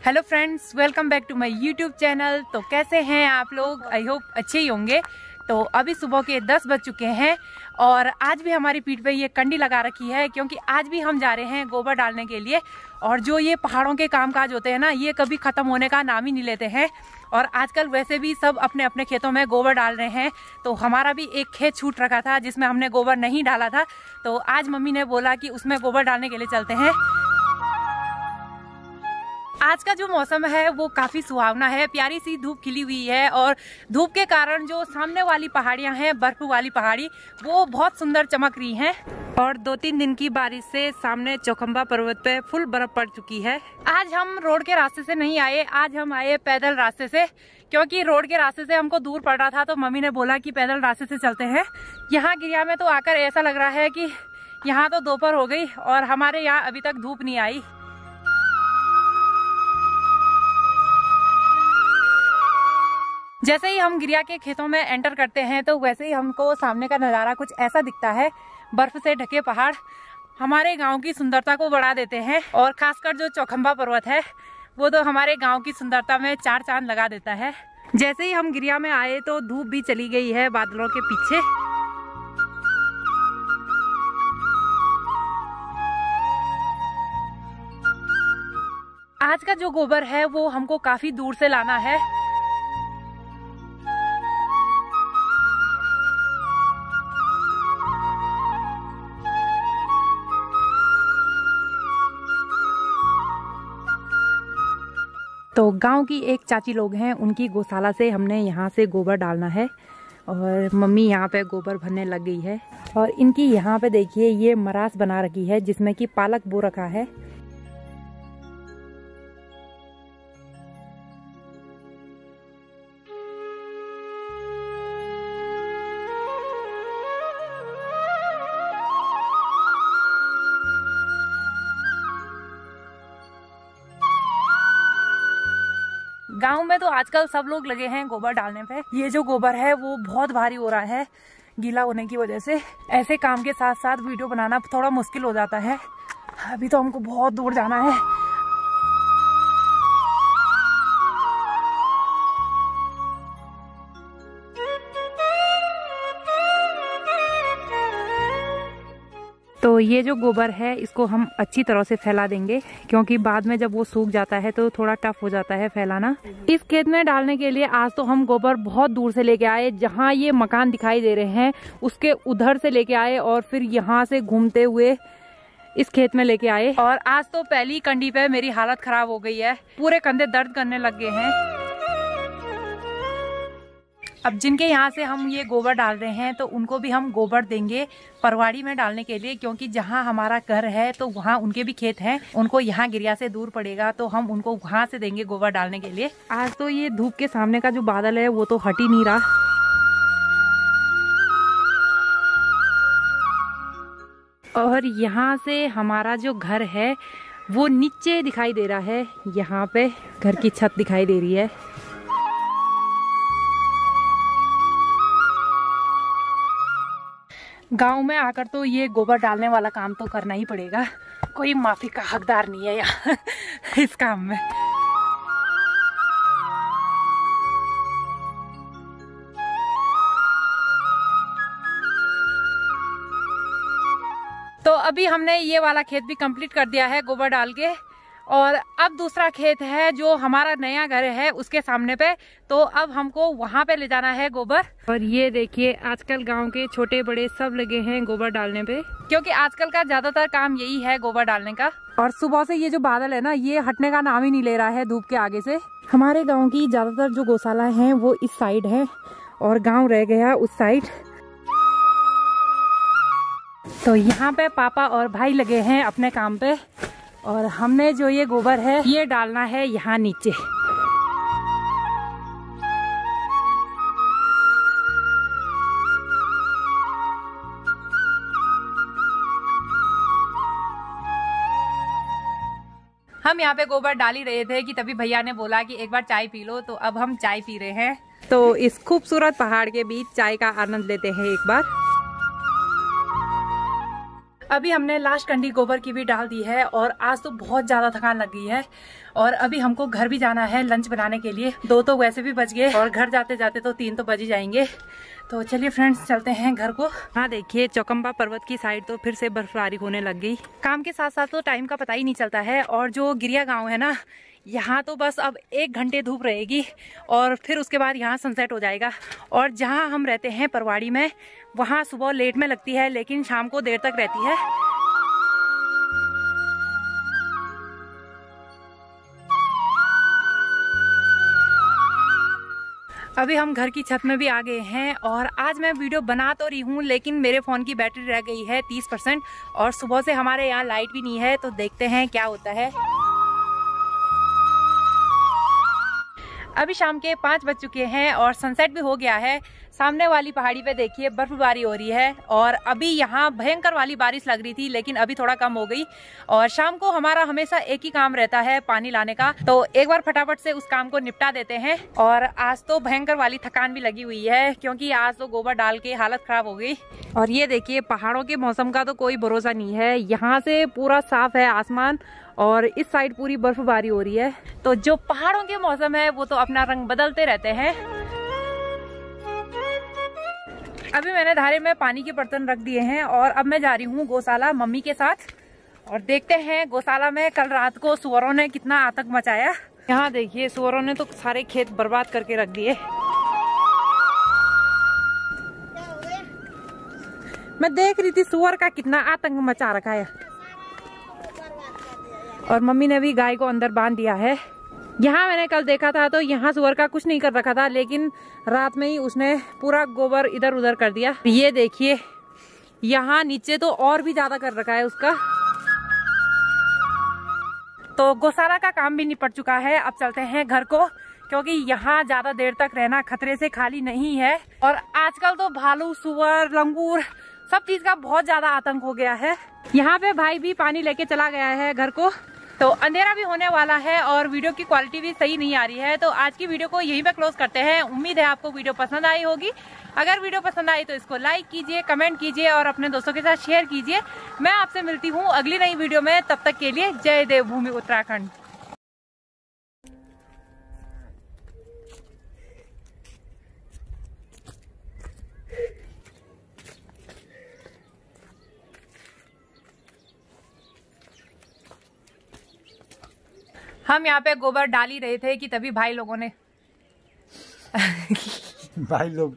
Hello friends, welcome back to my YouTube channel. तो कैसे हैं आप लोग? आई होप अच्छे ही होंगे। तो अभी सुबह के 10 बज चुके हैं और आज भी हमारी पीठ पे ये कंडी लगा रखी है क्योंकि आज भी हम जा रहे हैं गोबर डालने के लिए। और जो ये पहाड़ों के कामकाज होते हैं ना, ये कभी ख़त्म होने का नाम ही नहीं लेते हैं। और आजकल वैसे भी सब अपने अपने खेतों में गोबर डाल रहे हैं। तो हमारा भी एक खेत छूट रखा था जिसमें हमने गोबर नहीं डाला था, तो आज मम्मी ने बोला कि उसमें गोबर डालने के लिए चलते हैं। आज का जो मौसम है वो काफ़ी सुहावना है, प्यारी सी धूप खिली हुई है और धूप के कारण जो सामने वाली पहाड़ियां हैं, बर्फ वाली पहाड़ी, वो बहुत सुंदर चमक रही हैं। और 2-3 दिन की बारिश से सामने चौखंबा पर्वत पे फुल बर्फ पड़ चुकी है। आज हम रोड के रास्ते से नहीं आए, आज हम आए पैदल रास्ते से, क्योंकि रोड के रास्ते से हमको दूर पड़ रहा था। तो मम्मी ने बोला कि पैदल रास्ते से चलते हैं। यहाँ गिरिया में तो आकर ऐसा लग रहा है कि यहाँ तो दोपहर हो गई और हमारे यहाँ अभी तक धूप नहीं आई। जैसे ही हम गिरिया के खेतों में एंटर करते हैं तो वैसे ही हमको सामने का नज़ारा कुछ ऐसा दिखता है। बर्फ से ढके पहाड़ हमारे गांव की सुंदरता को बढ़ा देते हैं और खासकर जो चौखंबा पर्वत है वो तो हमारे गांव की सुंदरता में 4 चांद लगा देता है। जैसे ही हम गिरिया में आए तो धूप भी चली गई है बादलों के पीछे। आज का जो गोबर है वो हमको काफी दूर से लाना है। तो गांव की एक चाची लोग हैं, उनकी गौशाला से हमने यहाँ से गोबर डालना है और मम्मी यहाँ पे गोबर भरने लग गई है। और इनकी यहाँ पे देखिए ये मरास बना रखी है जिसमें कि पालक बो रखा है। गांव में तो आजकल सब लोग लगे हैं गोबर डालने पे। ये जो गोबर है वो बहुत भारी हो रहा है गीला होने की वजह से। ऐसे काम के साथ साथ वीडियो बनाना थोड़ा मुश्किल हो जाता है। अभी तो हमको बहुत दूर जाना है। तो ये जो गोबर है इसको हम अच्छी तरह से फैला देंगे क्योंकि बाद में जब वो सूख जाता है तो थोड़ा टफ हो जाता है फैलाना। इस खेत में डालने के लिए आज तो हम गोबर बहुत दूर से लेके आए। जहाँ ये मकान दिखाई दे रहे हैं उसके उधर से लेके आए और फिर यहाँ से घूमते हुए इस खेत में लेके आए। और आज तो पहली कंडी पे मेरी हालत खराब हो गई है, पूरे कंधे दर्द करने लग गए हैं। अब जिनके यहाँ से हम ये गोबर डाल रहे हैं तो उनको भी हम गोबर देंगे परवाड़ी में डालने के लिए, क्योंकि जहाँ हमारा घर है तो वहाँ उनके भी खेत हैं। उनको यहाँ गिरिया से दूर पड़ेगा तो हम उनको वहाँ से देंगे गोबर डालने के लिए। आज तो ये धूप के सामने का जो बादल है वो तो हट ही नहीं रहा। और यहाँ से हमारा जो घर है वो नीचे दिखाई दे रहा है। यहाँ पे घर की छत दिखाई दे रही है। गांव में आकर तो ये गोबर डालने वाला काम तो करना ही पड़ेगा, कोई माफी का हकदार नहीं है यहाँ इस काम में। तो अभी हमने ये वाला खेत भी कंप्लीट कर दिया है गोबर डाल के। और अब दूसरा खेत है जो हमारा नया घर है उसके सामने पे, तो अब हमको वहाँ पे ले जाना है गोबर। और ये देखिए आजकल गांव के छोटे बड़े सब लगे हैं गोबर डालने पे, क्योंकि आजकल का ज्यादातर काम यही है गोबर डालने का। और सुबह से ये जो बादल है ना, ये हटने का नाम ही नहीं ले रहा है धूप के आगे से। हमारे गाँव की ज्यादातर जो गौशाला है वो इस साइड है और गाँव रह गया उस साइड। तो यहाँ पे पापा और भाई लगे हैं अपने काम पे और हमने जो ये गोबर है ये डालना है यहाँ नीचे। हम यहाँ पे गोबर डाल ही रहे थे कि तभी भैया ने बोला कि एक बार चाय पी लो, तो अब हम चाय पी रहे हैं। तो इस खूबसूरत पहाड़ के बीच चाय का आनंद लेते हैं एक बार। अभी हमने लास्ट कंडी गोबर की भी डाल दी है और आज तो बहुत ज्यादा थकान लग गई है और अभी हमको घर भी जाना है लंच बनाने के लिए। 2 तो वैसे भी बज गए और घर जाते जाते तो 3 तो बज ही जाएंगे। तो चलिए फ्रेंड्स चलते हैं घर को। हाँ देखिए चौकम्बा पर्वत की साइड तो फिर से बर्फबारी होने लग गई। काम के साथ साथ तो टाइम का पता ही नहीं चलता है। और जो गिरिया गाँव है ना, यहाँ तो बस अब 1 घंटे धूप रहेगी और फिर उसके बाद यहाँ सनसेट हो जाएगा। और जहाँ हम रहते हैं परवाड़ी में, वहाँ सुबह लेट में लगती है लेकिन शाम को देर तक रहती है। अभी हम घर की छत में भी आ गए हैं और आज मैं वीडियो बना तो रही हूँ लेकिन मेरे फ़ोन की बैटरी रह गई है 30% और सुबह से हमारे यहाँ लाइट भी नहीं है। तो देखते हैं क्या होता है। अभी शाम के 5 बज चुके हैं और सनसेट भी हो गया है। सामने वाली पहाड़ी पे देखिए बर्फबारी हो रही है और अभी यहाँ भयंकर वाली बारिश लग रही थी लेकिन अभी थोड़ा कम हो गई। और शाम को हमारा हमेशा एक ही काम रहता है, पानी लाने का। तो एक बार फटाफट से उस काम को निपटा देते हैं। और आज तो भयंकर वाली थकान भी लगी हुई है क्योंकि आज तो गोबर डाल के हालत खराब हो गई। और ये देखिए पहाड़ों के मौसम का तो कोई भरोसा नहीं है। यहाँ से पूरा साफ है आसमान और इस साइड पूरी बर्फबारी हो रही है। तो जो पहाड़ों के मौसम है वो तो अपना रंग बदलते रहते हैं। अभी मैंने धारे में पानी के बर्तन रख दिए हैं और अब मैं जा रही हूँ गौशाला मम्मी के साथ। और देखते हैं गौशाला में कल रात को सुअरों ने कितना आतंक मचाया। यहाँ देखिए सुअरों ने तो सारे खेत बर्बाद करके रख दिए। मैं देख रही थी सुअर का कितना आतंक मचा रखा है। और मम्मी ने भी गाय को अंदर बांध दिया है। यहाँ मैंने कल देखा था तो यहाँ सुअर का कुछ नहीं कर रखा था लेकिन रात में ही उसने पूरा गोबर इधर उधर कर दिया। ये देखिए यहाँ नीचे तो और भी ज्यादा कर रखा है उसका। तो गौशाला का काम भी निपट चुका है। अब चलते हैं घर को क्योंकि यहाँ ज्यादा देर तक रहना खतरे से खाली नहीं है। और आजकल तो भालू, सुअर, लंगूर सब चीज का बहुत ज्यादा आतंक हो गया है। यहाँ पे भाई भी पानी लेके चला गया है घर को। तो अंधेरा भी होने वाला है और वीडियो की क्वालिटी भी सही नहीं आ रही है। तो आज की वीडियो को यहीं पे क्लोज करते हैं। उम्मीद है आपको वीडियो पसंद आई होगी। अगर वीडियो पसंद आई तो इसको लाइक कीजिए, कमेंट कीजिए और अपने दोस्तों के साथ शेयर कीजिए। मैं आपसे मिलती हूँ अगली नई वीडियो में। तब तक के लिए जय देवभूमि उत्तराखंड। हम यहाँ पे गोबर डाल ही रहे थे कि तभी भाई लोगों ने भाई लोग